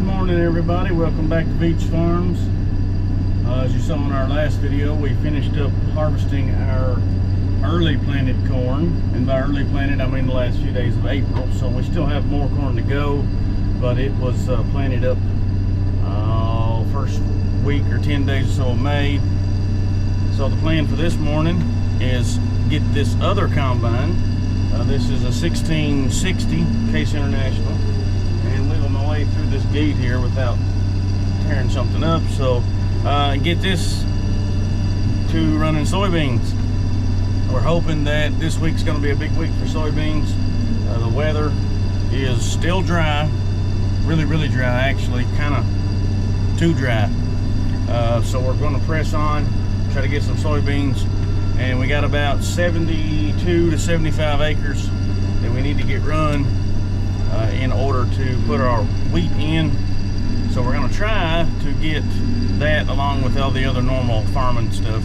morning, everybody. Welcome back to Beach Farms. As you saw in our last video, we finished up harvesting our early planted corn, and by early planted I mean the last few days of April. So we still have more corn to go, but it was planted up first week or 10 days or so of May. So the plan for this morning is get this other combine. This is a 1660 Case International, and wiggle my way through this gate here without tearing something up. So get this to running soybeans. We're hoping that this week's going to be a big week for soybeans. The weather is still dry, really dry, actually, kind of too dry. So we're going to press on, try to get some soybeans, and we got about 72 to 75 acres that we need to get run in order to put our wheat in. So we're going to try to get that, along with all the other normal farming stuff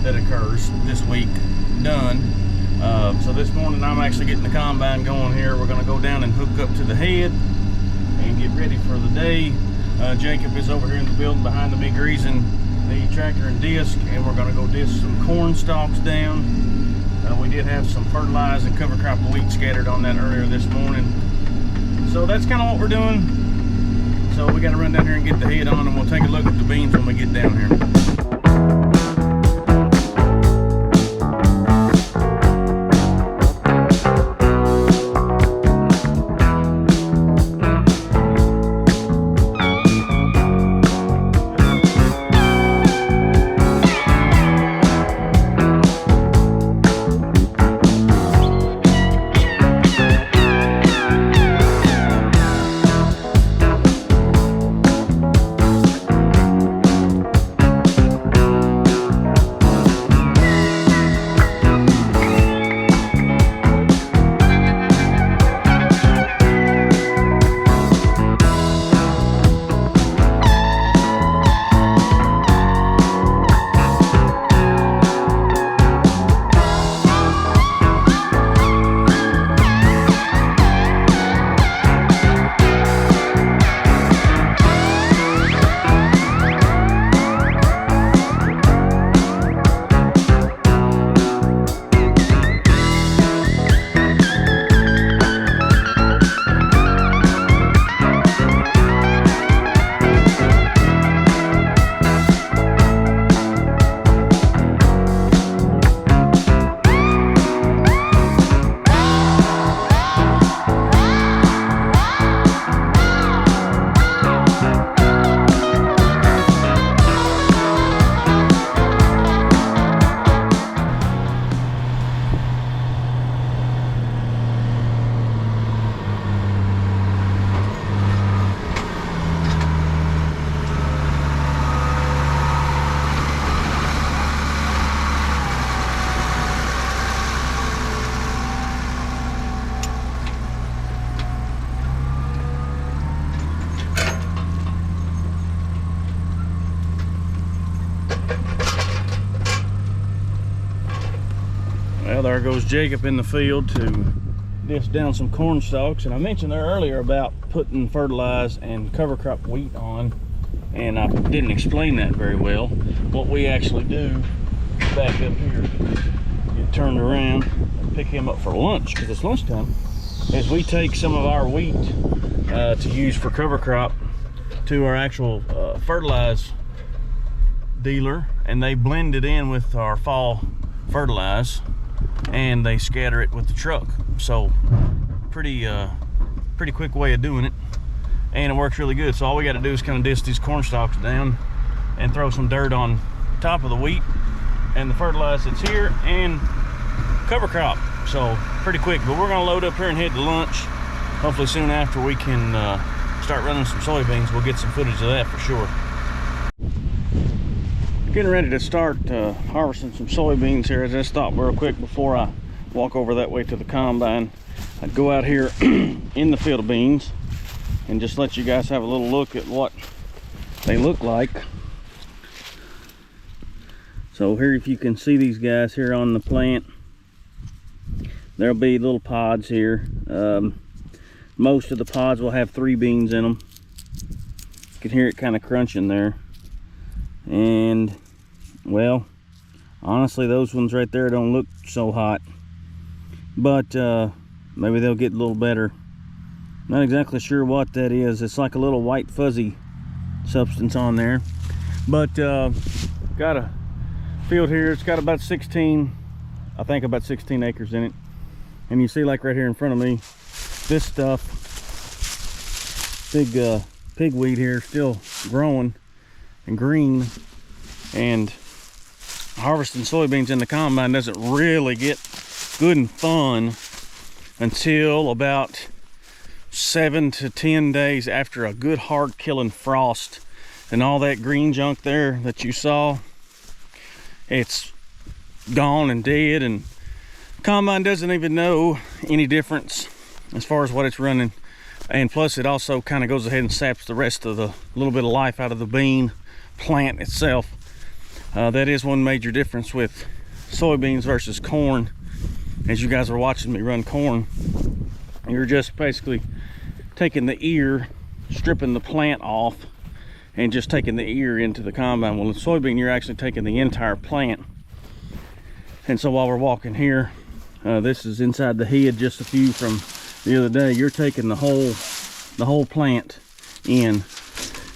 that occurs this week, done. So this morning I'm actually getting the combine going here. We're going to go down and hook up to the head and get ready for the day. Jacob is over here in the building behind me greasing the tractor and disc, and we're going to go disc some corn stalks down. We did have some fertilized and cover crop of wheat scattered on that earlier this morning. So that's kind of what we're doing. So we got to run down here and get the head on, and we'll take a look at the beans when we get down here. Well, there goes Jacob in the field to disc down some corn stalks. And I mentioned there earlier about putting fertilized and cover crop wheat on, and I didn't explain that very well. What we actually do, back up here, get turned around and pick him up for lunch, because it's lunchtime, is we take some of our wheat to use for cover crop to our actual fertilize dealer, and they blend it in with our fall fertilize, and they scatter it with the truck. So pretty quick way of doing it, and it works really good. So all we got to do is kind of disc these corn stalks down and throw some dirt on top of the wheat and the fertilizer that's here and cover crop. So pretty quick, but we're gonna load up here and head to lunch. Hopefully soon after we can start running some soybeans. We'll get some footage of that for sure. Getting ready to start harvesting some soybeans here. I just thought real quick before I walk over that way to the combine, I'd go out here in the field of beans and just let you guys have a little look at what they look like. So here, if you can see these guys here on the plant, there'll be little pods here. Most of the pods will have 3 beans in them. You can hear it kind of crunching there. And well, honestly, those ones right there don't look so hot, but maybe they'll get a little better. Not exactly sure what that is. It's like a little white fuzzy substance on there. But got a field here. It's got about 16, I think about 16 acres in it. And you see, like right here in front of me, this stuff, big pigweed here, still growing and green. And harvesting soybeans in the combine doesn't really get good and fun until about 7 to 10 days after a good hard killing frost. And all that green junk there that you saw, it's gone and dead, and combine doesn't even know any difference as far as what it's running. And plus it also kind of goes ahead and saps the rest of the little bit of life out of the bean plant itself. That is one major difference with soybeans versus corn. As you guys are watching me run corn, you're just basically taking the ear, stripping the plant off, and just taking the ear into the combine. Well, in soybean, you're actually taking the entire plant. And so while we're walking here, this is inside the head, just a few from the other day. You're taking the whole plant in.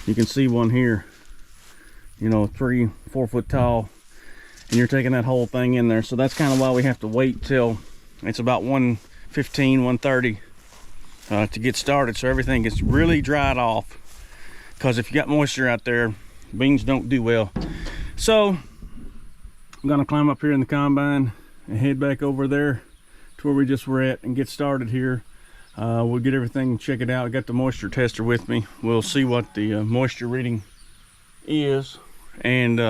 You can see one here, you know, 3-4 foot tall, and you're taking that whole thing in there. So that's kind of why we have to wait till it's about 1:15, 1:30 to get started, so everything gets really dried off. Because if you got moisture out there, beans don't do well. So I'm gonna climb up here in the combine and head back over there to where we just were at and get started here. We'll get everything, check it out. I got the moisture tester with me. We'll see what the moisture reading is, and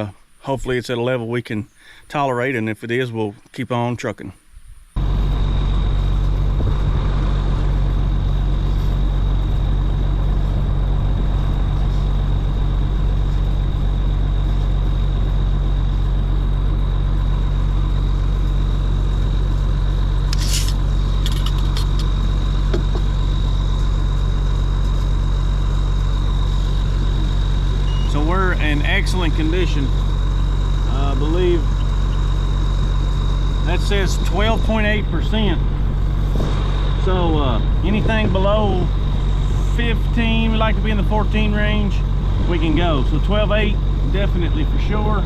hopefully it's at a level we can tolerate, and if it is, we'll keep on trucking. In excellent condition. I believe that says 12.8%. So anything below 15, we like to be in the 14 range, we can go. So 12.8 definitely for sure.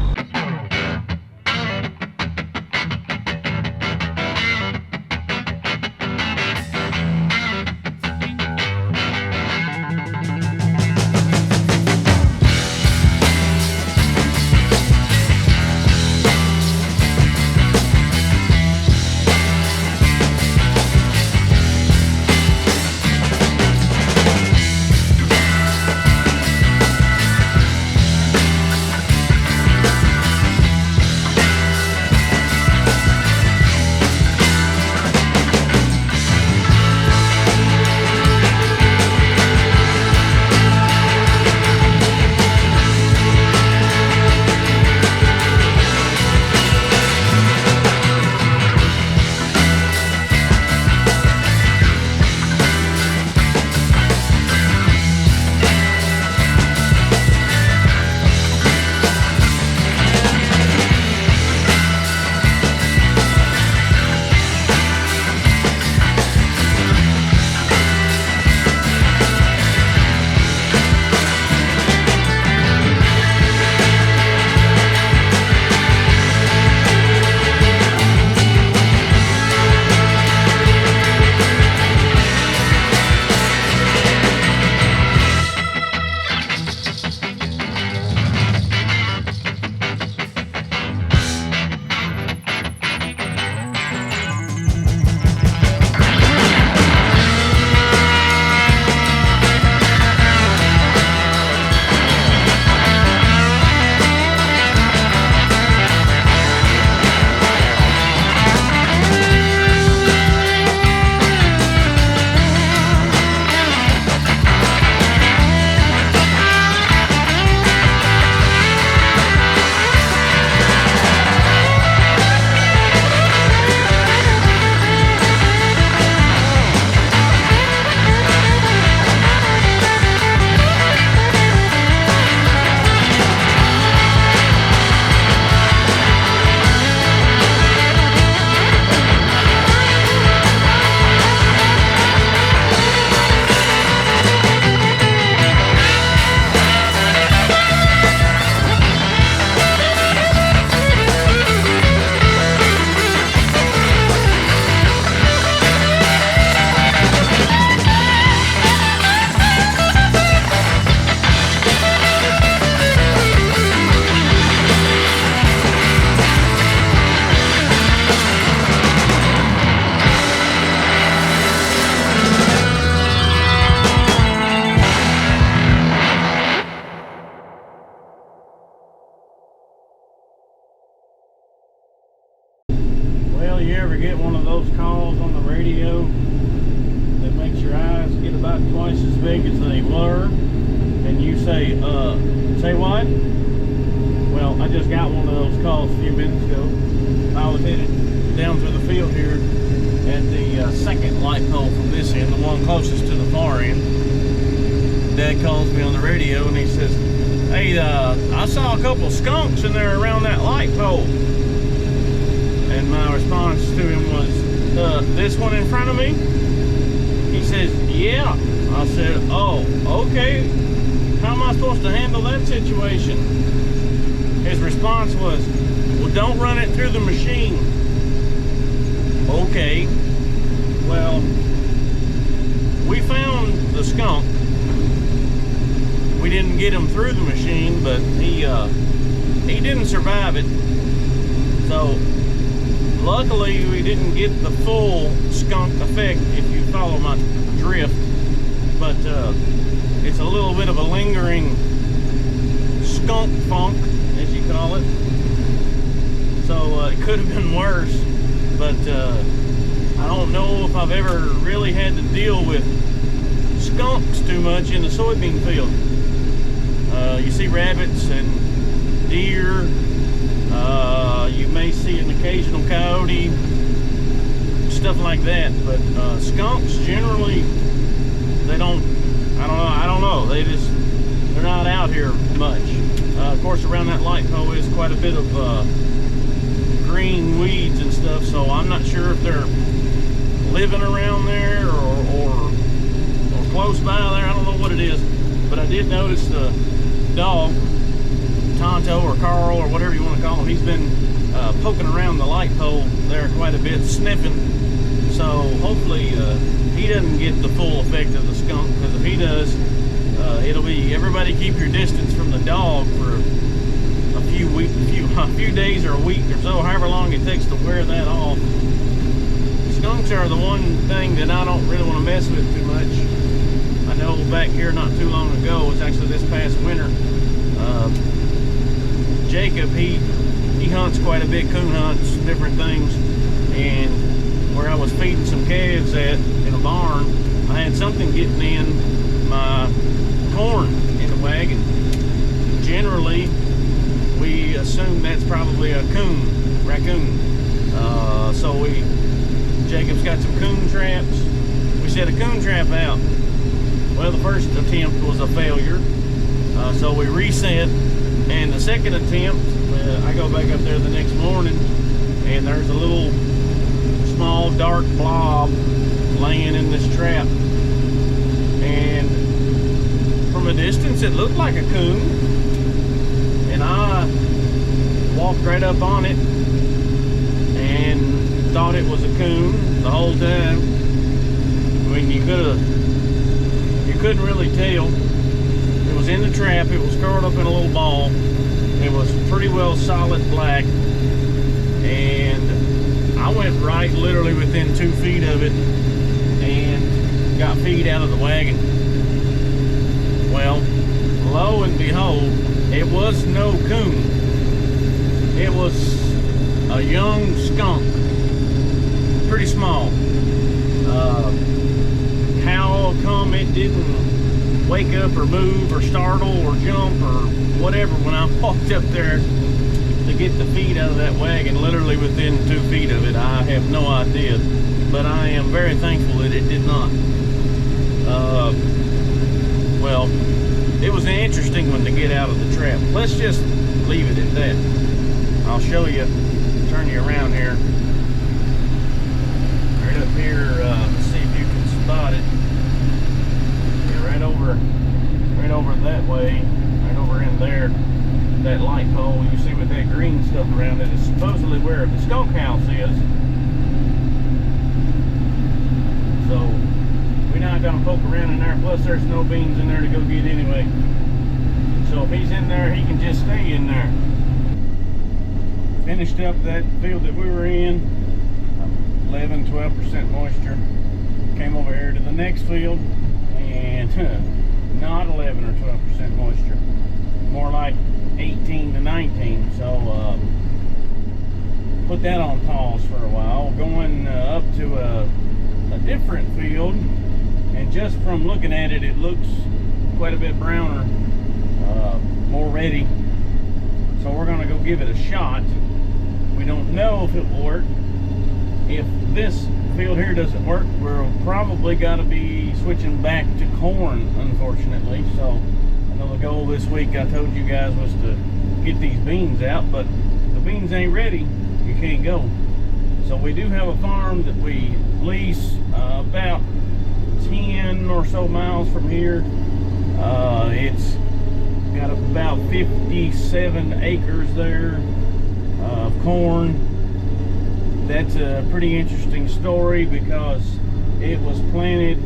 about twice as big as they were. And you say what? Well, I just got one of those calls a few minutes ago. I was headed down through the field here at the second light pole from this end, the one closest to the far end. Dad calls me on the radio and he says, "Hey, I saw a couple skunks in there around that light pole." And my response to him was, "This one in front of me?" He says, "Yeah." I said, "Oh, okay. How am I supposed to handle that situation?" His response was, "Well, don't run it through the machine." Okay. Well, we found the skunk. We didn't get him through the machine, but he didn't survive it. So luckily we didn't get the full skunk effect, if you follow my drift. But it's a little bit of a lingering skunk funk, as you call it. So it could have been worse, but I don't know if I've ever really had to deal with skunks too much in the soybean field. You see rabbits and deer. You may see an occasional coyote, stuff like that. But skunks generally, they don't. I don't know. They're not out here much. Of course, around that light pole is quite a bit of green weeds and stuff. So I'm not sure if they're living around there or close by there. I don't know what it is. But I did notice the dog, Tonto or Carl or whatever you want to call him, he's been poking around the light pole there quite a bit, sniffing. So hopefully he doesn't get the full effect of the skunk, because if he does, it'll be everybody keep your distance from the dog for a few days or a week or so, however long it takes to wear that off. Skunks are the one thing that I don't really want to mess with too much. I know back here not too long ago, it's actually this past winter, Jacob, he hunts quite a bit, coon hunts, different things, and where I was feeding some calves at in a barn, I had something getting in my corn in the wagon. Generally, we assume that's probably a raccoon. So Jacob's got some coon traps. We set a coon trap out. Well, the first attempt was a failure, so we reset, and the second attempt, I go back up there the next morning, and there's a little small dark blob laying in this trap, and from a distance it looked like a coon, and I walked right up on it and thought it was a coon the whole time. I mean, you couldn't really tell. It was in the trap, it was curled up in a little ball. It was pretty well solid black, and I went right literally within 2 feet of it and got feed out of the wagon. Well, lo and behold, it was no coon. It was a young skunk, pretty small. How come it didn't wake up or move or startle or jump or whatever when I walked up there to get the feed out of that wagon, literally within 2 feet of it? I have no idea, but I am very thankful that it did not. Well, it was an interesting one to get out of the trap. Let's just leave it at that. I'll show you, turn you around here. Right up here, let's see if you can spot it. Yeah, right over that way, right over in there, that light pole you see with that green stuff around it is supposedly where the skunk house is. So we're not going to poke around in there, plus there's no beans in there to go get anyway. So if he's in there, he can just stay in there. Finished up that field that we were in, 11-12% moisture. Came over here to the next field and not 11 or 12% moisture, more like 18 to 19. So put that on pause for a while. Going up to a different field And just from looking at it, it looks quite a bit browner, more ready. So we're gonna go give it a shot. We don't know if it will work. If this field here doesn't work, we're probably gotta be switching back to corn, unfortunately. So I know the goal this week, I told you guys, was to get these beans out, but if the beans ain't ready, you can't go. So we do have a farm that we lease about 10 or so miles from here. It's got about 57 acres there of corn. That's a pretty interesting story because it was planted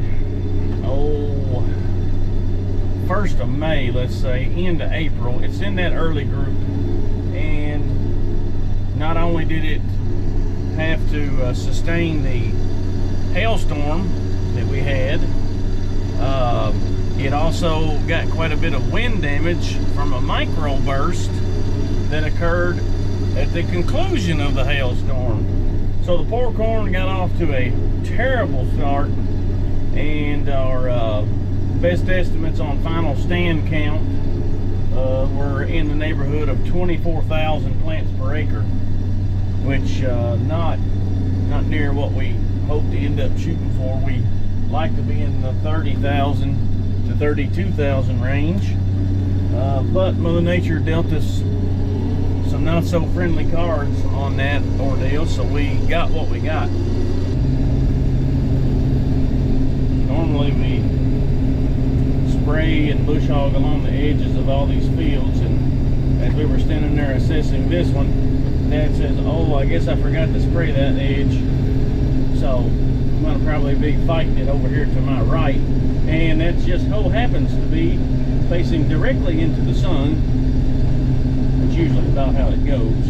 1st of May, let's say, into April. It's in that early group, and not only did it have to sustain the hailstorm that we had, it also got quite a bit of wind damage from a microburst that occurred at the conclusion of the hailstorm. So the poor corn got off to a terrible start, and our best estimates on final stand count were in the neighborhood of 24,000 plants per acre, which not near what we hope to end up shooting for. We like to be in the 30,000 to 32,000 range, but Mother Nature dealt us some not so friendly cards on that ordeal, so we got what we got. Normally we spray and bush hog along the edges of all these fields, and as we were standing there assessing this one, Dad says, oh, I guess I forgot to spray that edge, so I'm going to probably be fighting it over here to my right, and that just happens to be facing directly into the sun. That's usually about how it goes.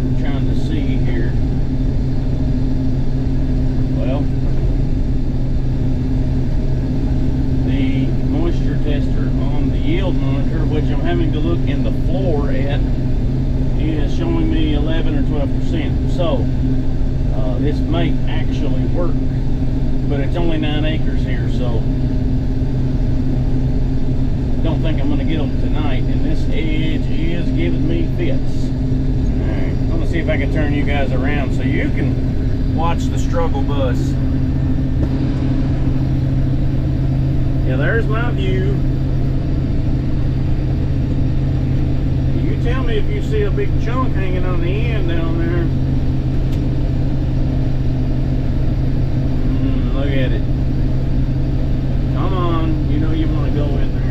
I'm trying to see here. Well, the moisture tester on the yield monitor, which I'm having to look in the floor at, is showing me 11 or 12%. So this may actually work, but it's only 9 acres here, so don't think I'm going to get them tonight, and this edge is giving me fits. Alright, I'm going to see if I can turn you guys around so you can watch the struggle bus. Yeah, there's my view. You tell me if you see a big chunk hanging on the end down there. Look at it. Come on, you know you want to go in there.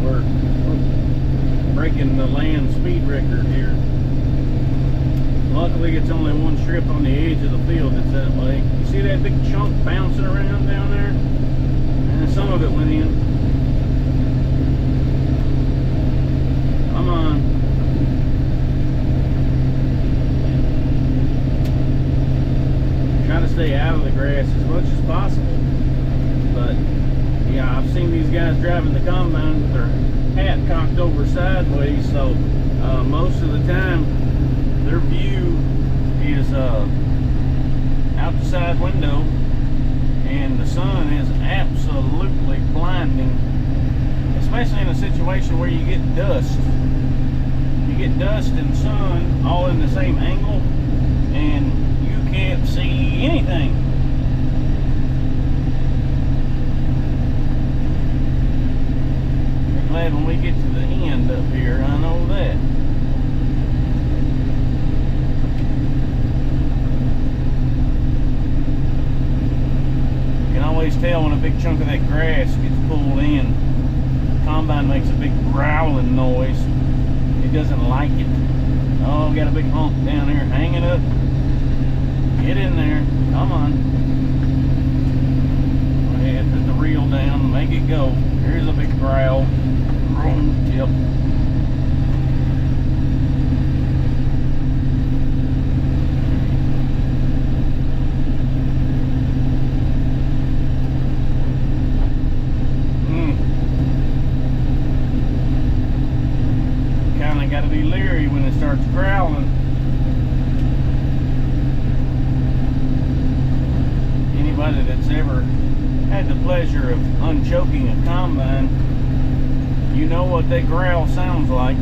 We're breaking the land speed record here. Luckily it's only one strip on the edge of the field that's that way. You see that big chunk bouncing around down there? And some of it went in. Come on. Try to stay out of the grass as much as possible. But yeah, I've seen these guys driving the combine with their hat cocked over sideways, so most of the time their view is out the side window, and the sun is absolutely blinding, especially in a situation where you get dust. You get dust and sun all in the same angle, and you can't see anything. Glad when we get to the end up here, I know that. You can always tell when a big chunk of that grass gets pulled in. The combine makes a big growling noise. It doesn't like it. Oh, got a big hump down here. Hang it up. Get in there. Come on. Go ahead, put the reel down, make it go. Here's a big growl. Yep. Kind of got to be leery when it starts growling. anybody that's ever had the pleasure of unchoking a combine, you know what that growl sounds like.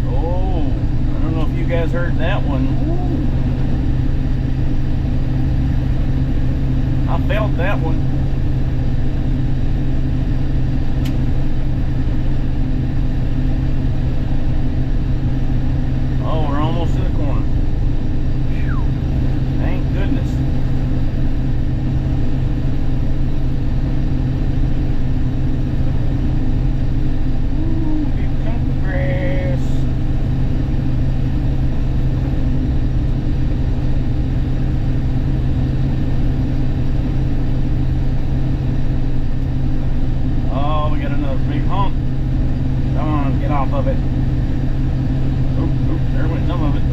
Oh, I don't know if you guys heard that one. Ooh. I felt that one. Oh, we're almost to the corner. Thank goodness. Ooh, big chunk of grass. Oh, we got another big hump. Come on, get off of it. There went some of it.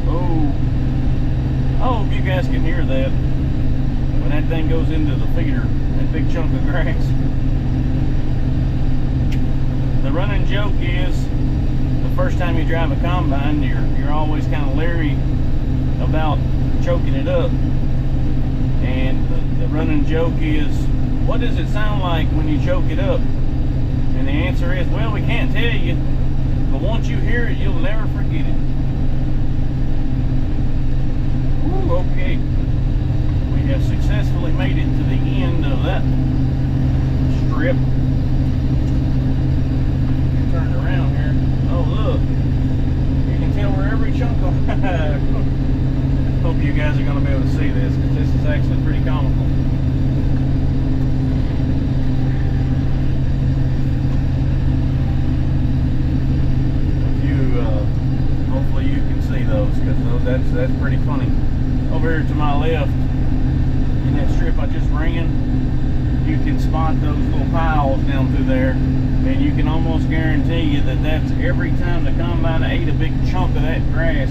Oh. Oh, if you guys can hear that. When that thing goes into the feeder, that big chunk of grass. The running joke is, the first time you drive a combine, you're always kind of leery about choking it up. And the running joke is, what does it sound like when you choke it up? And the answer is, well, we can't tell you. But once you hear it, you'll never forget it. Ooh, okay. We have successfully made it to the end of that strip. Turn around here. Oh, look. You can tell where every chunk of... Hope you guys are going to be able to see this, because this is actually pretty comical. Hopefully you can see those, because that's pretty funny. Over here to my left, in that strip I just ran, you can spot those little piles down through there, and you can almost guarantee you that that's every time the combine ate a big chunk of that grass,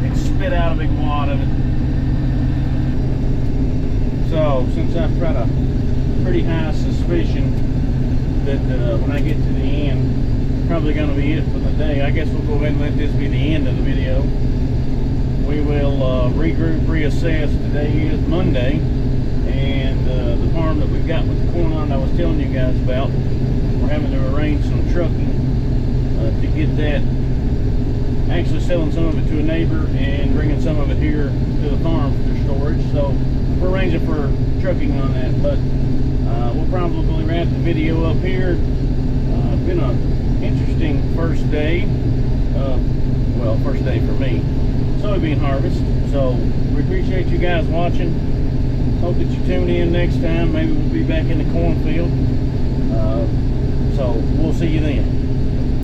it spit out a big wad of it. So since I've got a pretty high suspicion that when I get to the end, probably going to be it for the day, I guess we'll go ahead and let this be the end of the video. We will regroup, reassess. Today is Monday, and the farm that we've got with the corn on I was telling you guys about, we're having to arrange some trucking to get that, actually selling some of it to a neighbor and bringing some of it here to the farm for storage. So we're arranging for trucking on that, but we'll probably wrap the video up here. Been a interesting first day, well, first day for me, soybean harvest. So we appreciate you guys watching. Hope that you tune in next time. Maybe we'll be back in the cornfield. So we'll see you then.